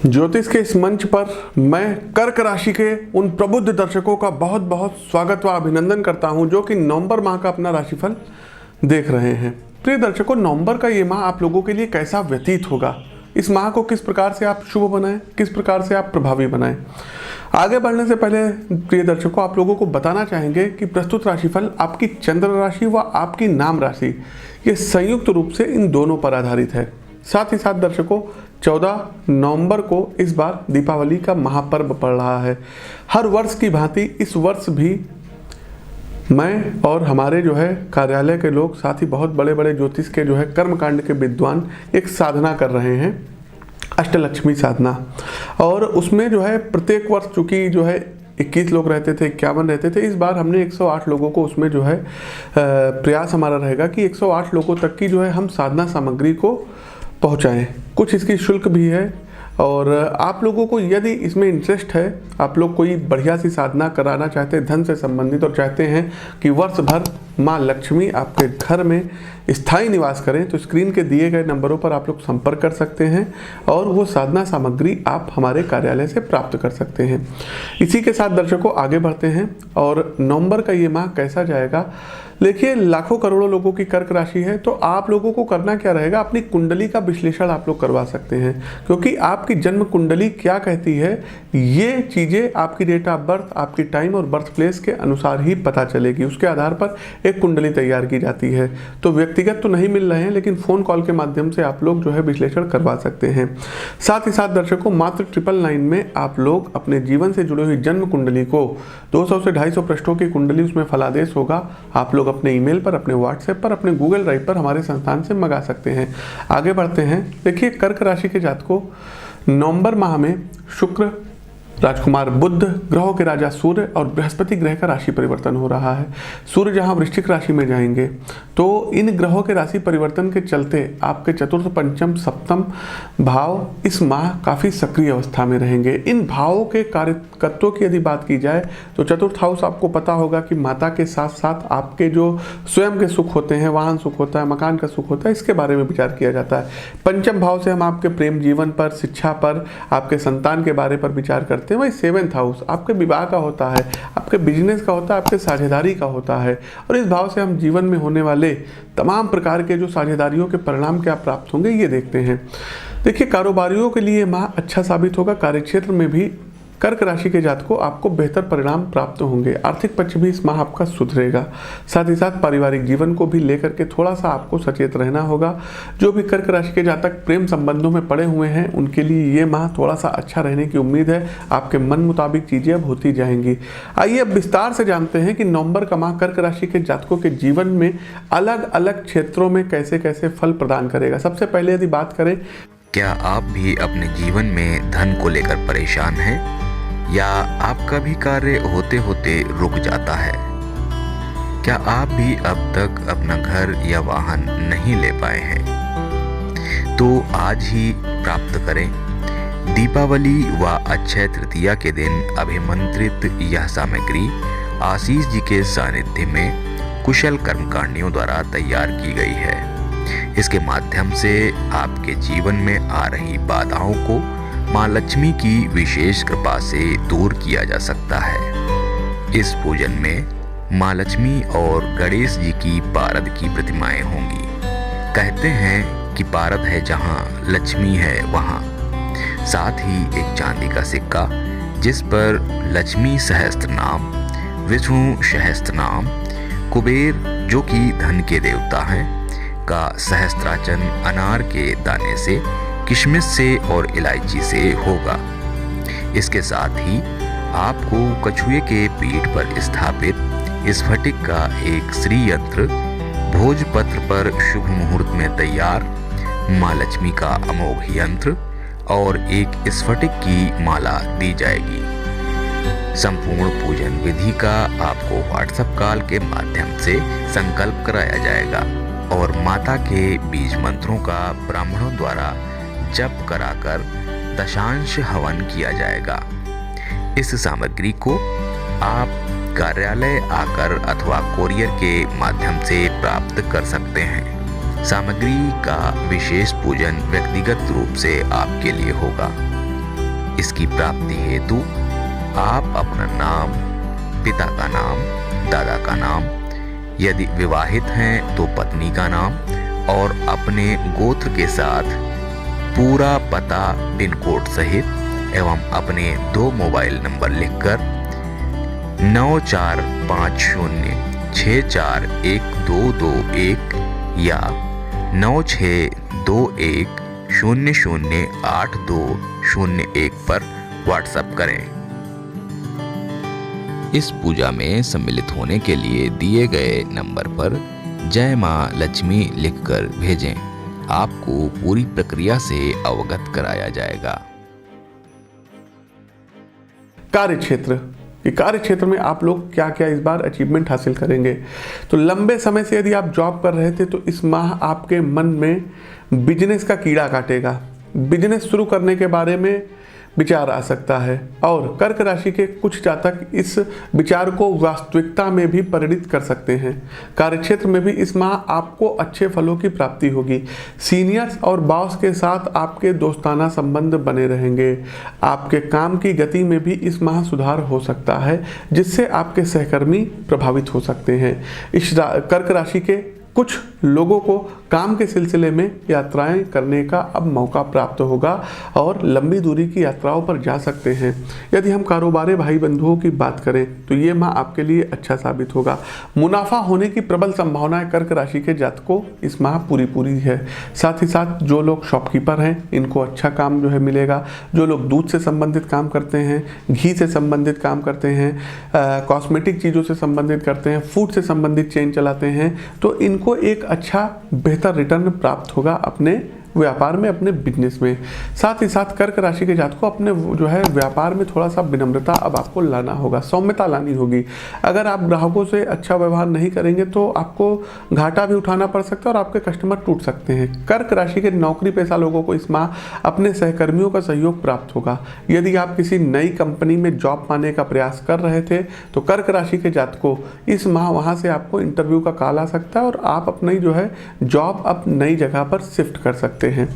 ज्योतिष के इस मंच पर मैं कर्क राशि के उन प्रबुद्ध दर्शकों का बहुत बहुत स्वागत व अभिनंदन करता हूं जो कि नवंबर माह का अपना राशिफल देख रहे हैं। प्रिय दर्शकों, नवंबर का ये माह आप लोगों के लिए कैसा व्यतीत होगा, इस माह को किस प्रकार से आप शुभ बनाएं, किस प्रकार से आप प्रभावी बनाएं। आगे बढ़ने से पहले प्रिय दर्शकों, आप लोगों को बताना चाहेंगे कि प्रस्तुत राशिफल आपकी चंद्र राशि व आपकी नाम राशि ये संयुक्त रूप से इन दोनों पर आधारित है। साथ ही साथ दर्शकों, 14 नवंबर को इस बार दीपावली का महापर्व पड़ रहा है। हर वर्ष की भांति इस वर्ष भी मैं और हमारे कार्यालय के लोग, साथ ही बहुत बड़े बड़े ज्योतिष के कर्मकांड के विद्वान एक साधना कर रहे हैं, अष्टलक्ष्मी साधना। और उसमें प्रत्येक वर्ष चूँकि 21 लोग रहते थे, 51 रहते थे, इस बार हमने 108 लोगों को उसमें प्रयास हमारा रहेगा कि 108 लोगों तक की हम साधना सामग्री को पहुंचाएं। कुछ इसकी शुल्क भी है और आप लोगों को यदि इसमें इंटरेस्ट है, आप लोग कोई बढ़िया सी साधना कराना चाहते हैं धन से संबंधित और चाहते हैं कि वर्ष भर माँ लक्ष्मी आपके घर में स्थायी निवास करें, तो स्क्रीन के दिए गए नंबरों पर आप लोग संपर्क कर सकते हैं और वो साधना सामग्री आप हमारे कार्यालय से प्राप्त कर सकते हैं। इसी के साथ दर्शकों आगे बढ़ते हैं और नवंबर का ये माह कैसा जाएगा। देखिए, लाखों करोड़ों लोगों की कर्क राशि है, तो आप लोगों को करना क्या रहेगा, अपनी कुंडली का विश्लेषण आप लोग करवा सकते हैं, क्योंकि आपकी जन्म कुंडली क्या कहती है ये चीज़ें आपकी डेट ऑफ बर्थ, आपकी टाइम और बर्थ प्लेस के अनुसार ही पता चलेगी। उसके आधार पर एक कुंडली तैयार की जाती है। तो व्यक्तिगत तो नहीं मिल रहे हैं, लेकिन फ़ोन कॉल के माध्यम से आप लोग विश्लेषण करवा सकते हैं। साथ ही साथ दर्शकों, मात्र 999 में आप लोग अपने जीवन से जुड़ी हुई जन्म कुंडली को 200 से 250 पृष्ठों की कुंडली, उसमें फलादेश होगा, आप लोग अपने ईमेल पर, अपने व्हाट्सएप पर, अपने गूगल ड्राइव पर हमारे संस्थान से मंगा सकते हैं। आगे बढ़ते हैं। देखिए, कर्क राशि के जातकों, नवंबर माह में शुक्र, राजकुमार बुध, ग्रहों के राजा सूर्य और बृहस्पति ग्रह का राशि परिवर्तन हो रहा है। सूर्य जहां वृश्चिक राशि में जाएंगे, तो इन ग्रहों के राशि परिवर्तन के चलते आपके चतुर्थ, पंचम, सप्तम भाव इस माह काफ़ी सक्रिय अवस्था में रहेंगे। इन भावों के कार्यकत्वों की यदि बात की जाए तो चतुर्थ हाउस आपको पता होगा कि माता के साथ साथ आपके जो स्वयं के सुख होते हैं, वाहन सुख होता है, मकान का सुख होता है, इसके बारे में विचार किया जाता है। पंचम भाव से हम आपके प्रेम जीवन पर, शिक्षा पर, आपके संतान के बारे पर विचार करते हैं। वही 7th हाउस आपके विवाह का होता है, आपके बिजनेस का होता है, आपके साझेदारी का होता है। और इस भाव से हम जीवन में होने वाले तमाम प्रकार के जो साझेदारियों के परिणाम क्या प्राप्त होंगे ये देखते हैं। देखिए, कारोबारियों के लिए माह अच्छा साबित होगा। कार्यक्षेत्र में भी कर्क राशि के जातकों आपको बेहतर परिणाम प्राप्त होंगे। आर्थिक पक्ष भी इस माह आपका सुधरेगा। साथ ही साथ पारिवारिक जीवन को भी लेकर के थोड़ा सा आपको सचेत रहना होगा। जो भी कर्क राशि के जातक प्रेम संबंधों में पड़े हुए हैं, उनके लिए ये माह थोड़ा सा अच्छा रहने की उम्मीद है। आपके मन मुताबिक चीज़ें अब होती जाएंगी। आइए अब विस्तार से जानते हैं कि नवंबर का माह कर्क राशि के जातकों के जीवन में अलग अलग क्षेत्रों में कैसे कैसे फल प्रदान करेगा। सबसे पहले यदि बात करें, क्या आप भी अपने जीवन में धन को लेकर परेशान हैं या आपका भी कार्य होते होते रुक जाता है? क्या आप भी अब तक अपना घर या वाहन नहीं ले पाए हैं? तो आज ही प्राप्त करें। दीपावली व अक्षय तृतीया के दिन अभिमंत्रित यह सामग्री आशीष जी के सानिध्य में कुशल कर्मकांडियों द्वारा तैयार की गई है। इसके माध्यम से आपके जीवन में आ रही बाधाओं को माँ लक्ष्मी की विशेष कृपा से दूर किया जा सकता है। इस पूजन में माँ लक्ष्मी और गणेश जी की पारद की प्रतिमाएं होंगी। कहते हैं कि पारद है जहाँ लक्ष्मी है वहाँ। साथ ही एक चांदी का सिक्का जिस पर लक्ष्मी सहस्त्र नाम, विष्णु सहस्त्र नाम, कुबेर जो कि धन के देवता हैं का सहस्त्राचन अनार के दाने से, किशमिश से और इलायची से होगा। इसके साथ ही आपको कछुए के पीठ पर स्थापित स्फटिक का एक श्री यंत्र भोजपत्र पर शुभ मुहूर्त में तैयार माँ लक्ष्मी का अमोघ यंत्र और एक स्फटिक की माला दी जाएगी। संपूर्ण पूजन विधि का आपको व्हाट्सएप कॉल के माध्यम से संकल्प कराया जाएगा और माता के बीज मंत्रों का ब्राह्मणों द्वारा जप कराकर दशांश हवन किया जाएगा। इस सामग्री को आप कार्यालय आकर अथवा कोरियर के माध्यम से प्राप्त कर सकते हैं। सामग्री का विशेष पूजन व्यक्तिगत रूप से आपके लिए होगा। इसकी प्राप्ति हेतु आप अपना नाम, पिता का नाम, दादा का नाम, यदि विवाहित हैं तो पत्नी का नाम और अपने गोत्र के साथ पूरा पता पिन कोड सहित एवं अपने 2 मोबाइल नंबर लिखकर 9450641221 या 9621008201 पर व्हाट्सएप करें। इस पूजा में सम्मिलित होने के लिए दिए गए नंबर पर जय मां लक्ष्मी लिखकर भेजें। आपको पूरी प्रक्रिया से अवगत कराया जाएगा। कार्यक्षेत्र, कि कार्यक्षेत्र में आप लोग क्या क्या इस बार अचीवमेंट हासिल करेंगे। तो लंबे समय से यदि आप जॉब कर रहे थे तो इस माह आपके मन में बिजनेस का कीड़ा काटेगा। बिजनेस शुरू करने के बारे में विचार आ सकता है और कर्क राशि के कुछ जातक इस विचार को वास्तविकता में भी परिणित कर सकते हैं। कार्यक्षेत्र में भी इस माह आपको अच्छे फलों की प्राप्ति होगी। सीनियर्स और बॉस के साथ आपके दोस्ताना संबंध बने रहेंगे। आपके काम की गति में भी इस माह सुधार हो सकता है, जिससे आपके सहकर्मी प्रभावित हो सकते हैं। इस कर्क राशि के कुछ लोगों को काम के सिलसिले में यात्राएं करने का अब मौका प्राप्त होगा और लंबी दूरी की यात्राओं पर जा सकते हैं। यदि हम कारोबारी भाई बंधुओं की बात करें तो ये माह आपके लिए अच्छा साबित होगा। मुनाफा होने की प्रबल संभावनाएं कर्क राशि के जातकों इस माह पूरी है। साथ ही साथ जो लोग शॉपकीपर हैं इनको अच्छा काम जो है मिलेगा। जो लोग दूध से संबंधित काम करते हैं, घी से संबंधित काम करते हैं, कॉस्मेटिक चीज़ों से संबंधित करते हैं, फूड से संबंधित चेन चलाते हैं, तो इनको एक अच्छा बेहतर रिटर्न प्राप्त होगा अपने व्यापार में, अपने बिजनेस में। साथ ही साथ कर्क राशि के जातकों अपने जो है व्यापार में थोड़ा सा विनम्रता अब आपको लाना होगा, सौम्यता लानी होगी। अगर आप ग्राहकों से अच्छा व्यवहार नहीं करेंगे तो आपको घाटा भी उठाना पड़ सकता है और आपके कस्टमर टूट सकते हैं। कर्क राशि के नौकरी पेशा लोगों को इस माह अपने सहकर्मियों का सहयोग प्राप्त होगा। यदि आप किसी नई कंपनी में जॉब पाने का प्रयास कर रहे थे तो कर्क राशि के जातकों इस माह वहाँ से आपको इंटरव्यू का कॉल आ सकता है और आप अपनी जो है जॉब अब नई जगह पर शिफ्ट कर सकते हैं।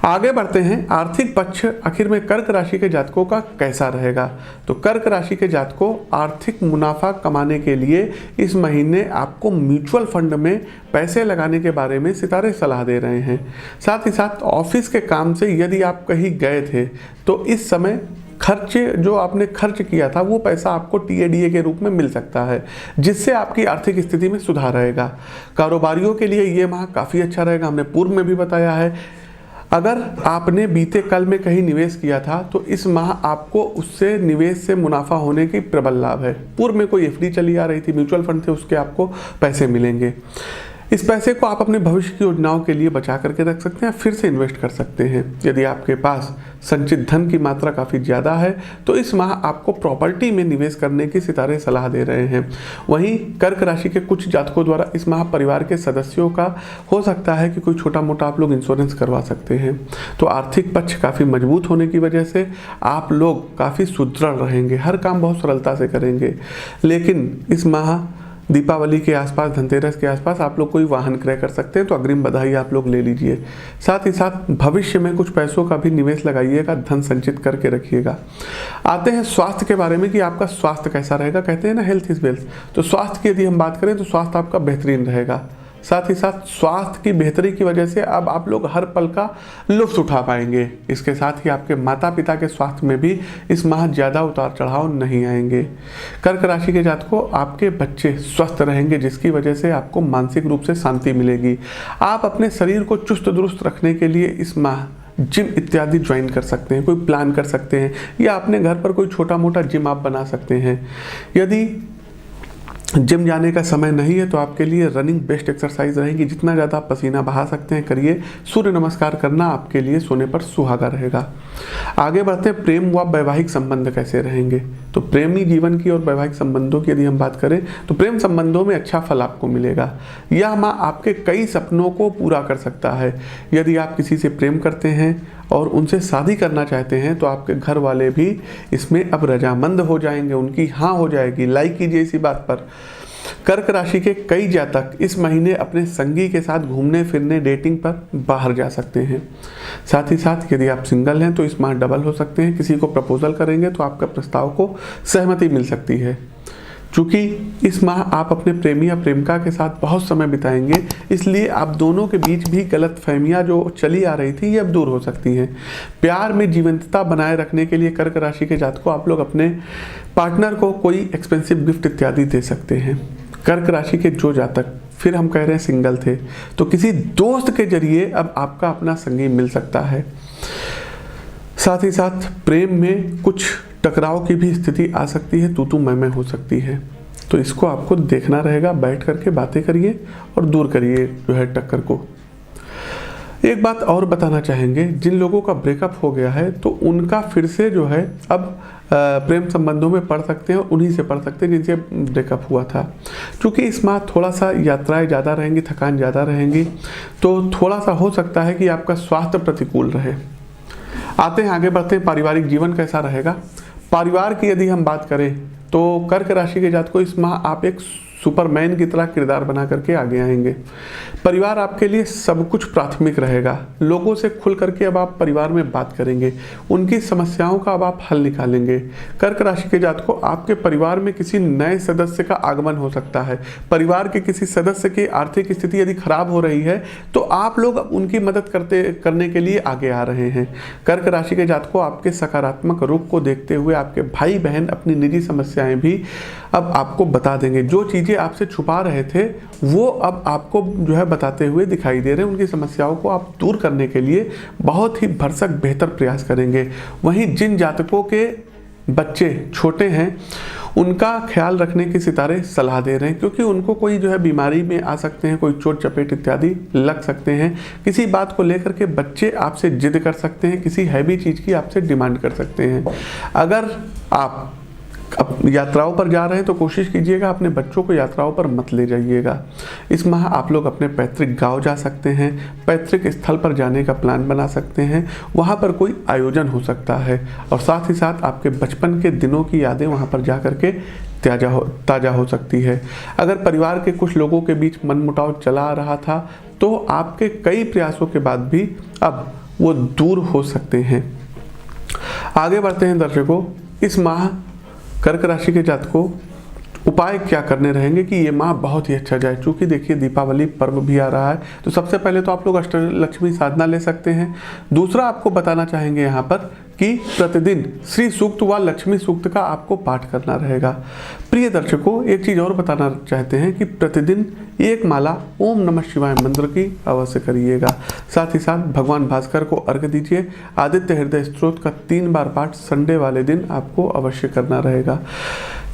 आगे बढ़ते हैं। आर्थिक पक्ष आखिर में कर्क राशि के जातकों का कैसा रहेगा। तो कर्क राशि के जातकों आर्थिक मुनाफा कमाने के लिए इस महीने आपको म्यूचुअल फंड में पैसे लगाने के बारे में सितारे सलाह दे रहे हैं। साथ ही साथ ऑफिस के काम से यदि आप कहीं गए थे तो इस समय खर्चे जो आपने खर्च किया था वो पैसा आपको टीएडीए के रूप में मिल सकता है, जिससे आपकी आर्थिक स्थिति में सुधार रहेगा। कारोबारियों के लिए ये माह काफ़ी अच्छा रहेगा। हमने पूर्व में भी बताया है, अगर आपने बीते कल में कहीं निवेश किया था तो इस माह आपको उससे निवेश से मुनाफा होने की प्रबल लाभ है। पूर्व में कोई एफडी चली आ रही थी, म्यूचुअल फंड थे, उसके आपको पैसे मिलेंगे। इस पैसे को आप अपने भविष्य की योजनाओं के लिए बचा करके रख सकते हैं, फिर से इन्वेस्ट कर सकते हैं। यदि आपके पास संचित धन की मात्रा काफ़ी ज़्यादा है तो इस माह आपको प्रॉपर्टी में निवेश करने की सितारे सलाह दे रहे हैं। वहीं कर्क राशि के कुछ जातकों द्वारा इस माह परिवार के सदस्यों का हो सकता है कि कोई छोटा मोटा आप लोग इंश्योरेंस करवा सकते हैं। तो आर्थिक पक्ष काफ़ी मजबूत होने की वजह से आप लोग काफ़ी सुदृढ़ रहेंगे, हर काम बहुत सरलता से करेंगे। लेकिन इस माह दीपावली के आसपास, धनतेरस के आसपास आप लोग कोई वाहन क्रय कर सकते हैं, तो अग्रिम बधाई आप लोग ले लीजिए। साथ ही साथ भविष्य में कुछ पैसों का भी निवेश लगाइएगा, धन संचित करके रखिएगा। आते हैं स्वास्थ्य के बारे में कि आपका स्वास्थ्य कैसा रहेगा। कहते हैं ना हेल्थ इज वेल्थ, तो स्वास्थ्य की यदि हम बात करें तो स्वास्थ्य आपका बेहतरीन रहेगा। साथ ही साथ स्वास्थ्य की बेहतरी की वजह से अब आप लोग हर पल का लुत्फ उठा पाएंगे। इसके साथ ही आपके माता पिता के स्वास्थ्य में भी इस माह ज़्यादा उतार चढ़ाव नहीं आएंगे। कर्क राशि के जातकों आपके बच्चे स्वस्थ रहेंगे, जिसकी वजह से आपको मानसिक रूप से शांति मिलेगी। आप अपने शरीर को चुस्त दुरुस्त रखने के लिए इस माह जिम इत्यादि ज्वाइन कर सकते हैं, कोई प्लान कर सकते हैं, या अपने घर पर कोई छोटा मोटा जिम आप बना सकते हैं। यदि जिम जाने का समय नहीं है तो आपके लिए रनिंग बेस्ट एक्सरसाइज रहेगी। जितना ज़्यादा आप पसीना बहा सकते हैं करिए। सूर्य नमस्कार करना आपके लिए सोने पर सुहागा रहेगा। आगे बढ़ते हैं, प्रेम व वैवाहिक संबंध कैसे रहेंगे। तो प्रेमी जीवन की और वैवाहिक संबंधों की यदि हम बात करें तो प्रेम संबंधों में अच्छा फल आपको मिलेगा। यह माह आपके कई सपनों को पूरा कर सकता है। यदि आप किसी से प्रेम करते हैं और उनसे शादी करना चाहते हैं तो आपके घर वाले भी इसमें अब रजामंद हो जाएंगे, उनकी हाँ हो जाएगी। लाइक कीजिए इसी बात पर। कर्क राशि के कई जातक इस महीने अपने संगी के साथ घूमने फिरने डेटिंग पर बाहर जा सकते हैं। साथ ही साथ यदि आप सिंगल हैं तो इस माह डबल हो सकते हैं। किसी को प्रपोजल करेंगे तो आपका प्रस्ताव को सहमति मिल सकती है। चूँकि इस माह आप अपने प्रेमी या प्रेमिका के साथ बहुत समय बिताएंगे, इसलिए आप दोनों के बीच भी गलतफहमियां जो चली आ रही थी ये अब दूर हो सकती हैं। प्यार में जीवंतता बनाए रखने के लिए कर्क राशि के जातकों आप लोग अपने पार्टनर को कोई एक्सपेंसिव गिफ्ट इत्यादि दे सकते हैं। कर्क राशि के जो जातक फिर हम कह रहे हैं सिंगल थे तो किसी दोस्त के जरिए अब आपका अपना संगी मिल सकता है। साथ ही साथ प्रेम में कुछ टकराव की भी स्थिति आ सकती है, तू मैं हो सकती है, तो इसको आपको देखना रहेगा। बैठ करके बातें करिए और दूर करिए जो है टक्कर को। एक बात और बताना चाहेंगे, जिन लोगों का ब्रेकअप हो गया है तो उनका फिर से जो है अब प्रेम संबंधों में पड़ सकते हैं, उन्हीं से पड़ सकते हैं जिनसे ब्रेकअप हुआ था। क्योंकि इस माह थोड़ा सा यात्राएं ज़्यादा रहेंगी, थकान ज़्यादा रहेंगी, तो थोड़ा सा हो सकता है कि आपका स्वास्थ्य प्रतिकूल रहे। आते हैं आगे बढ़ते हैं, पारिवारिक जीवन कैसा रहेगा। परिवार की यदि हम बात करें तो कर्क राशि के जातकों इस माह आप एक सुपरमैन की तरह किरदार बना करके आगे आएंगे। परिवार आपके लिए सब कुछ प्राथमिक रहेगा। लोगों से खुल करके अब आप परिवार में बात करेंगे, उनकी समस्याओं का अब आप हल निकालेंगे। कर्क राशि के जातकों आपके परिवार में किसी नए सदस्य का आगमन हो सकता है। परिवार के किसी सदस्य की आर्थिक स्थिति यदि खराब हो रही है तो आप लोग उनकी मदद करने के लिए आगे आ रहे हैं। कर्क राशि के जातकों आपके सकारात्मक रुख को देखते हुए आपके भाई बहन अपनी निजी समस्याएं भी अब आपको बता देंगे। जो चीज़ें आपसे छुपा रहे थे वो अब आपको जो है बताते हुए दिखाई दे रहे हैं। उनकी समस्याओं को आप दूर करने के लिए बहुत ही भरसक बेहतर प्रयास करेंगे। वहीं जिन जातकों के बच्चे छोटे हैं उनका ख्याल रखने की सितारे सलाह दे रहे हैं, क्योंकि उनको कोई जो है बीमारी में आ सकते हैं, कोई चोट चपेट इत्यादि लग सकते हैं। किसी बात को लेकर के बच्चे आपसे जिद कर सकते हैं, किसी हैवी चीज़ की आपसे डिमांड कर सकते हैं। अगर आप यात्राओं पर जा रहे हैं तो कोशिश कीजिएगा अपने बच्चों को यात्राओं पर मत ले जाइएगा। इस माह आप लोग अपने पैतृक गांव जा सकते हैं, पैतृक स्थल पर जाने का प्लान बना सकते हैं, वहां पर कोई आयोजन हो सकता है और साथ ही साथ आपके बचपन के दिनों की यादें वहां पर जा करके ताज़ा हो सकती है। अगर परिवार के कुछ लोगों के बीच मनमुटाव चला आ रहा था तो आपके कई प्रयासों के बाद भी अब वो दूर हो सकते हैं। आगे बढ़ते हैं दर्शकों, इस माह कर्क राशि के जातकों उपाय क्या करने रहेंगे कि ये माह बहुत ही अच्छा जाए। चूँकि देखिए दीपावली पर्व भी आ रहा है तो सबसे पहले तो आप लोग अष्टलक्ष्मी साधना ले सकते हैं। दूसरा आपको बताना चाहेंगे यहाँ पर कि प्रतिदिन श्री सूक्त व लक्ष्मी सूक्त का आपको पाठ करना रहेगा। प्रिय दर्शकों, एक चीज़ और बताना चाहते हैं कि प्रतिदिन एक माला ओम नमः शिवाय मंत्र की अवश्य करिएगा। साथ ही साथ भगवान भास्कर को अर्घ्य दीजिए। आदित्य हृदय स्तोत्र का 3 बार पाठ संडे वाले दिन आपको अवश्य करना रहेगा।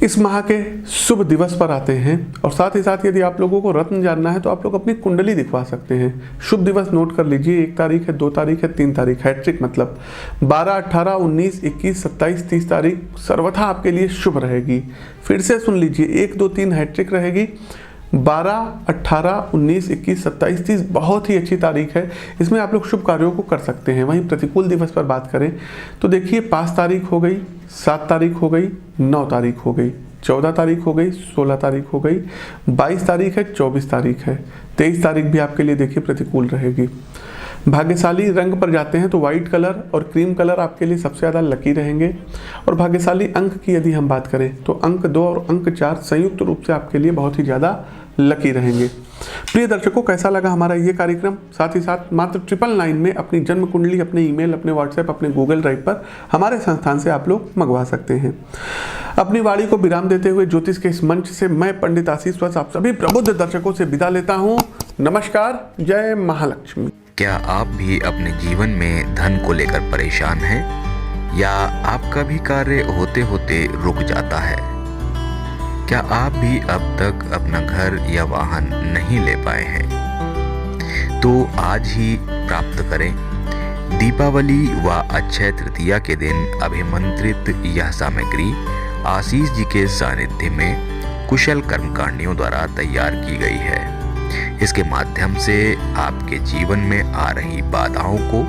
इस माह के शुभ दिवस पर आते हैं और साथ ही साथ यदि आप लोगों को रत्न जानना है तो आप लोग अपनी कुंडली दिखवा सकते हैं। शुभ दिवस नोट कर लीजिए, 1 तारीख है, 2 तारीख है, 3 तारीख, हैट्रिक मतलब 12, 18, 19, 21, 27, 30 तारीख सर्वथा आपके लिए शुभ रहेगी। फिर से सुन लीजिए, 1, 2, 3 हैट्रिक रहेगी। 12, 18, 19, 21, 27, 30 बहुत ही अच्छी तारीख है। इसमें आप लोग शुभ कार्यों को कर सकते हैं। वहीं प्रतिकूल दिवस पर बात करें तो देखिए 5 तारीख हो गई, 7 तारीख हो गई, 9 तारीख हो गई, 14 तारीख हो गई, 16 तारीख हो गई, 22 तारीख है, 24 तारीख है, 23 तारीख भी आपके लिए देखिए प्रतिकूल रहेगी। भाग्यशाली रंग पर जाते हैं तो व्हाइट कलर और क्रीम कलर आपके लिए सबसे ज़्यादा लकी रहेंगे। और भाग्यशाली अंक की यदि हम बात करें तो अंक 2 और अंक 4 संयुक्त रूप से आपके लिए बहुत ही ज़्यादा लकी रहेंगे। प्रिय दर्शकों, कैसा लगा हमारा ये कार्यक्रम? साथ ही साथ मात्र 999 में अपनी जन्म कुंडली अपने ईमेल, अपने व्हाट्सएप, अपने गूगल ड्राइव पर हमारे संस्थान से आप लोग मंगवा सकते हैं। अपनी वाणी को विराम देते हुए ज्योतिष के इस मंच से मैं पंडित आशीष वत्स आप सभी प्रबुद्ध दर्शकों से विदा लेता हूँ। नमस्कार, जय महालक्ष्मी। क्या आप भी अपने जीवन में धन को लेकर परेशान हैं या आपका भी कार्य होते होते रुक जाता है? क्या आप भी अब तक अपना घर या वाहन नहीं ले पाए हैं? तो आज ही प्राप्त करें। दीपावली व अक्षय तृतीया के दिन अभिमंत्रित यह सामग्री आशीष जी के सानिध्य में कुशल कर्मकांडियों द्वारा तैयार की गई है। इसके माध्यम से आपके जीवन में आ रही बाधाओं को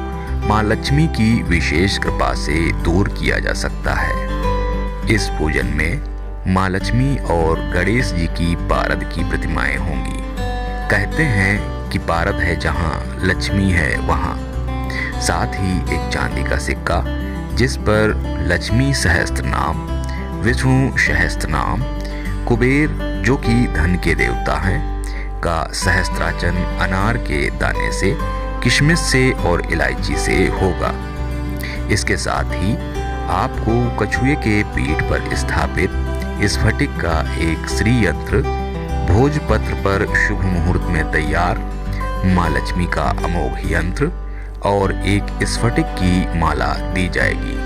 मां लक्ष्मी की विशेष कृपा से दूर किया जा सकता है। इस पूजन में माँ लक्ष्मी और गणेश जी की पारद की प्रतिमाएं होंगी। कहते हैं कि पारद है जहाँ लक्ष्मी है वहाँ। साथ ही एक चांदी का सिक्का जिस पर लक्ष्मी सहस्त्र नाम, विष्णु सहस्त्र नाम, कुबेर जो कि धन के देवता हैं का सहस्त्राचन अनार के दाने से, किशमिश से और इलायची से होगा। इसके साथ ही आपको कछुए के पीठ पर स्थापित स्फटिक का एक श्री यंत्र भोजपत्र पर शुभ मुहूर्त में तैयार माँ लक्ष्मी का अमोघ यंत्र और एक स्फटिक की माला दी जाएगी।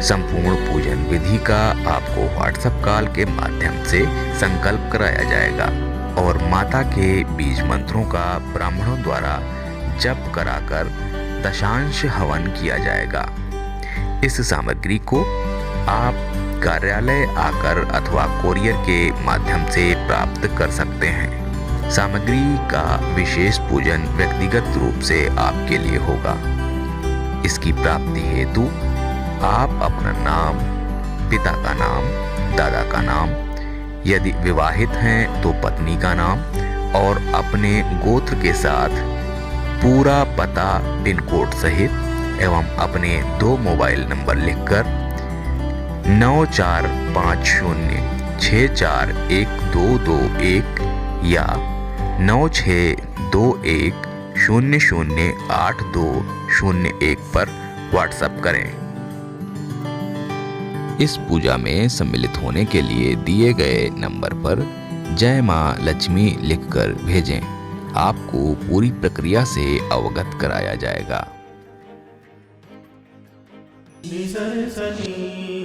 संपूर्ण पूजन विधि का आपको व्हाट्सएप कॉल के माध्यम से संकल्प कराया जाएगा और माता के बीज मंत्रों का ब्राह्मणों द्वारा जप कराकर दशांश हवन किया जाएगा। इस सामग्री को आप कार्यालय आकर अथवा कोरियर के माध्यम से प्राप्त कर सकते हैं। सामग्री का विशेष पूजन व्यक्तिगत रूप से आपके लिए होगा। इसकी प्राप्ति हेतु आप अपना नाम, पिता का नाम, दादा का नाम, यदि विवाहित हैं तो पत्नी का नाम और अपने गोत्र के साथ पूरा पता पिन कोड सहित एवं अपने 2 मोबाइल नंबर लिखकर 9450641221 या 9621008201 पर व्हाट्सएप करें। इस पूजा में सम्मिलित होने के लिए दिए गए नंबर पर जय मां लक्ष्मी लिखकर भेजें। आपको पूरी प्रक्रिया से अवगत कराया जाएगा। नि सा रे सा नि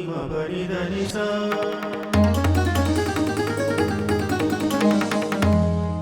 म प नि ध नि सा